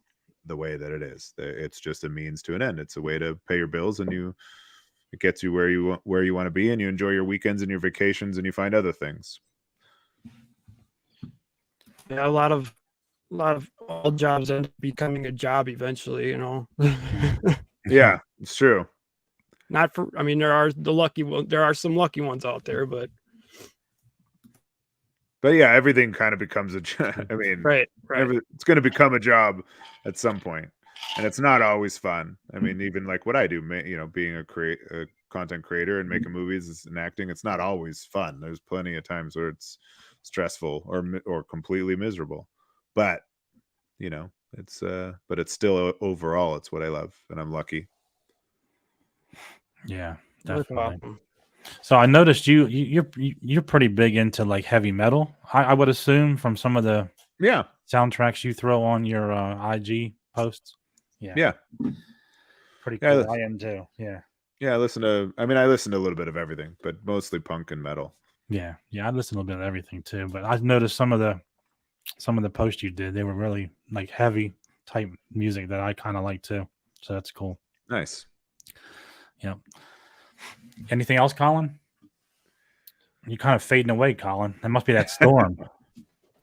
the way that it is. It's just a means to an end. It's a way to pay your bills, and it gets you where you want to be, and you enjoy your weekends and your vacations, and you find other things. Yeah, a lot of all jobs end up becoming a job eventually, Yeah, it's true. I mean, there are some lucky ones out there, but yeah, everything kind of becomes a job. I mean, right. It's going to become a job at some point, and it's not always fun. I mean, even like what I do, being a content creator and making movies and acting, it's not always fun. There's plenty of times where it's stressful or completely miserable, but it's still overall, it's what I love, and I'm lucky. Yeah, definitely. So I noticed you're pretty big into like heavy metal. I would assume from some of the soundtracks you throw on your IG posts. Yeah, pretty cool. I am too. Yeah. I listen to a little bit of everything, but mostly punk and metal. Yeah, I listen to a little bit of everything too. But I've noticed some of the posts you did, they were really like heavy type music that I kind of like too. So that's cool. Nice. Yeah. Anything else, Colin? You kind of fading away, Colin. That must be that storm.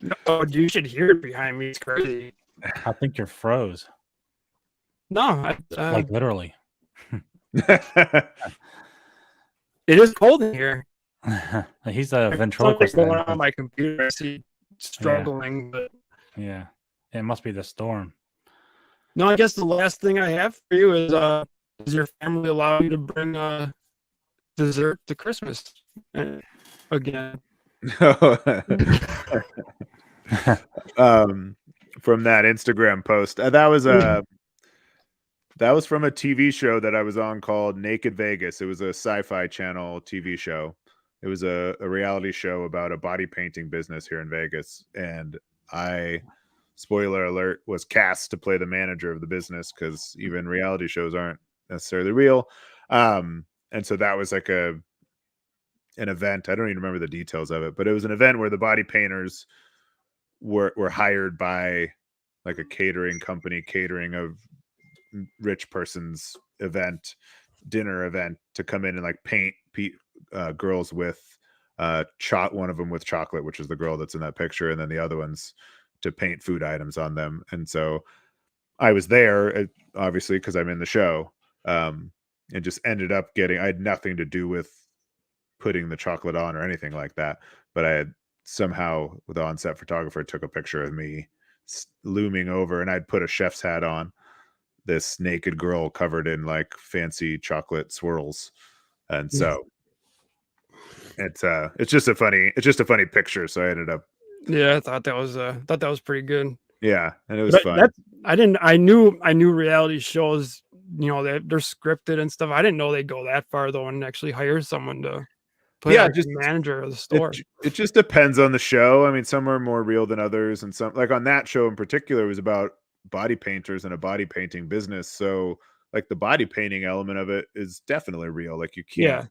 No, you should hear it behind me. It's crazy. I think you're froze. No, like literally. It is cold in here. He's a ventriloquist. Something going on my computer. I see struggling, but it must be the storm. No, I guess the last thing I have for you is does your family allow you to bring dessert to Christmas again? From that Instagram post, that was from a TV show that I was on called Naked Vegas. It was a Sci-Fi Channel TV show. It was a reality show about a body painting business here in Vegas, and I, spoiler alert, was cast to play the manager of the business, because even reality shows aren't necessarily real. And so that was like an event. I don't even remember the details of it, but it was an event where the body painters were hired by like a catering company catering a rich person's dinner event to come in and like paint girls with one of them with chocolate, which is the girl that's in that picture, and then the other ones to paint food items on them. And so I was there, obviously, because I'm in the show, and just ended up I had nothing to do with putting the chocolate on or anything like that, but I had somehow, the on-set photographer took a picture of me looming over, and I'd put a chef's hat on, this naked girl covered in like fancy chocolate swirls. And so it's just a funny picture. So I ended up. Yeah, I thought that was pretty good. Yeah, and it was fun. I knew reality shows, they're scripted and stuff. I didn't know they'd go that far though and actually hire someone to play just manager of the store. It just depends on the show. I mean, some are more real than others, and some, like on that show in particular, was about body painters and a body painting business. So like the body painting element of it is definitely real. Like you can't.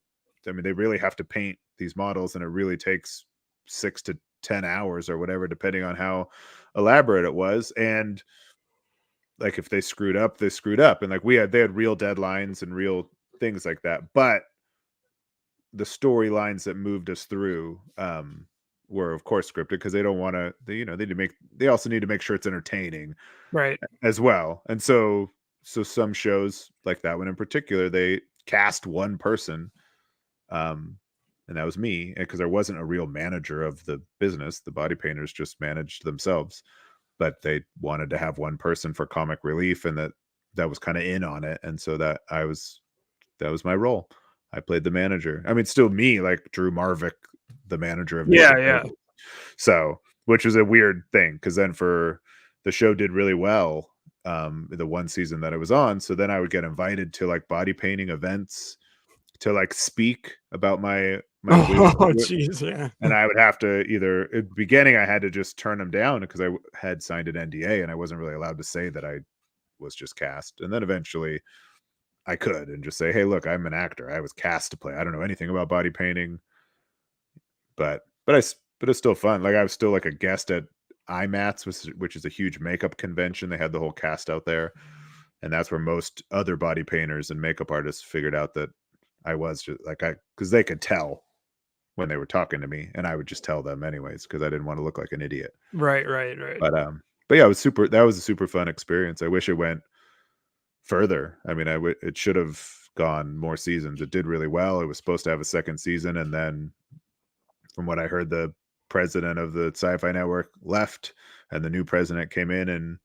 I mean, they really have to paint these models, and it really takes 6 to 10 hours or whatever, depending on how elaborate it was. And like if they screwed up, they screwed up. And like they had real deadlines and real things like that. But the storylines that moved us through were of course scripted, because they don't want to, they also need to make sure it's entertaining, right, as well. And so some shows like that one in particular, they cast one person, and that was me, because there wasn't a real manager of the business. The body painters just managed themselves, but they wanted to have one person for comic relief, and that was kind of in on it. And so that was my role. I played the manager. I mean, still me, like Drew Marvick, the manager of the show. Yeah. So, which was a weird thing, because then the show did really well, the one season that I was on. So then I would get invited to like body painting events to like speak about my jeez, yeah. And I would have to either, at the beginning, I had to just turn them down because I had signed an NDA and I wasn't really allowed to say that I was just cast. And then eventually I could, and just say, hey, look, I'm an actor. I was cast to play. I don't know anything about body painting, but it's still fun. Like I was still like a guest at IMATS, which is a huge makeup convention. They had the whole cast out there, and that's where most other body painters and makeup artists figured out that I was just like, because they could tell when they were talking to me, and I would just tell them anyways, because I didn't want to look like an idiot. Right. But yeah, that was a super fun experience. I wish it went further. I mean, it should have gone more seasons. It did really well. It was supposed to have a second season, and then from what I heard, the president of the Sci-Fi Network left, and the new president came in and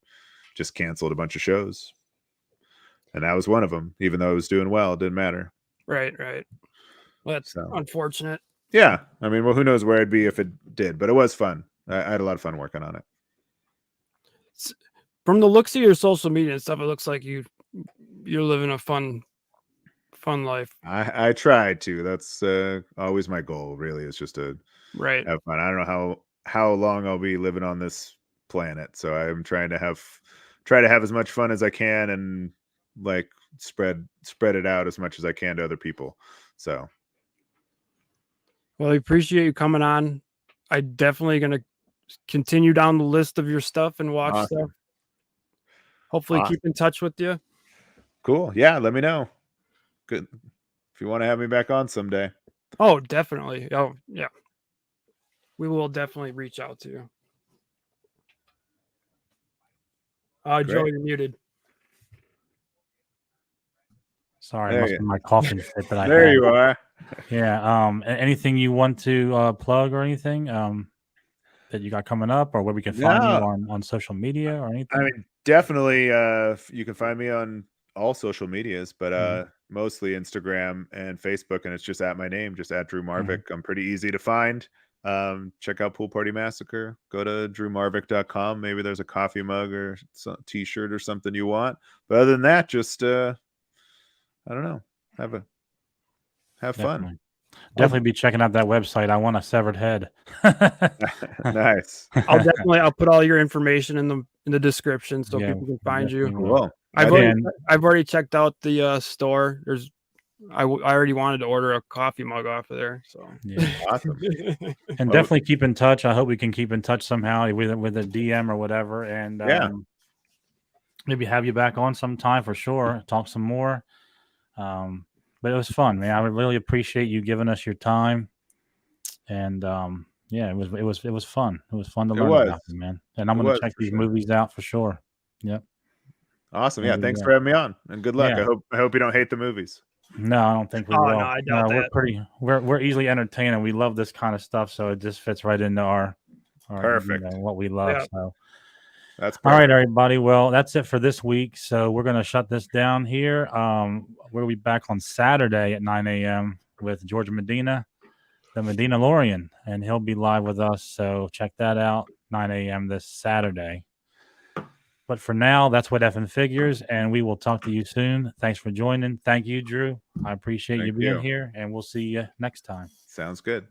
just canceled a bunch of shows. And that was one of them. Even though it was doing well, it didn't matter. Right. Well, that's unfortunate. Yeah. I mean, well, who knows where I'd be if it did, but it was fun. I had a lot of fun working on it. From the looks of your social media and stuff, it looks like you're living a fun life. I tried to. That's always my goal, really, is just to have fun. I don't know how long I'll be living on this planet, so I'm trying to have as much fun as I can, and like spread it out as much as I can to other people. So, well, I appreciate you coming on. I definitely gonna continue down the list of your stuff and watch stuff. Hopefully keep in touch with you. Cool. Yeah, let me know. Good. If you want to have me back on someday. Oh, definitely. Oh, yeah. We will definitely reach out to you. Joe, you're muted. Sorry, must be my coughing fit that I There had. you are. Yeah. Anything you want to plug or anything that you got coming up, or where we can find you on social media or anything? I mean, definitely. You can find me on all social medias, but mostly Instagram and Facebook, and it's just at my name, just at Drew Marvick. I'm pretty easy to find. Check out Pool Party Massacre. Go to drewmarvick.com. Maybe there's a coffee mug or t-shirt or something you want. But other than that, just I don't know. Have fun. Definitely be checking out that website. I want a severed head. Nice. I'll put all your information in the description so people can find you. Cool. I've already checked out the store. There's I already wanted to order a coffee mug off of there. So Yeah. Awesome. And definitely keep in touch. I hope we can keep in touch somehow with a DM or whatever. And maybe have you back on sometime for sure. Talk some more. But it was fun, man. I really appreciate you giving us your time. And yeah, it was fun. It was fun to learn about them, man. And I'm going to check these movies out for sure. Yep. Awesome. Yeah. Thanks for having me on, and good luck. Yeah. I hope you don't hate the movies. No, I don't think we will. No, I doubt that. We're easily entertaining. We love this kind of stuff, so it just fits right into our perfect, what we love. Yeah. So that's perfect. All right, everybody. Well, that's it for this week. So we're gonna shut this down here. We'll be back on Saturday at 9 a.m. with George Medina, the Medina Lorian, and he'll be live with us. So check that out, 9 a.m. this Saturday. But for now, that's what effing figures, and we will talk to you soon. Thanks for joining. Thank you, Drew. I appreciate you being here, and we'll see you next time. Sounds good.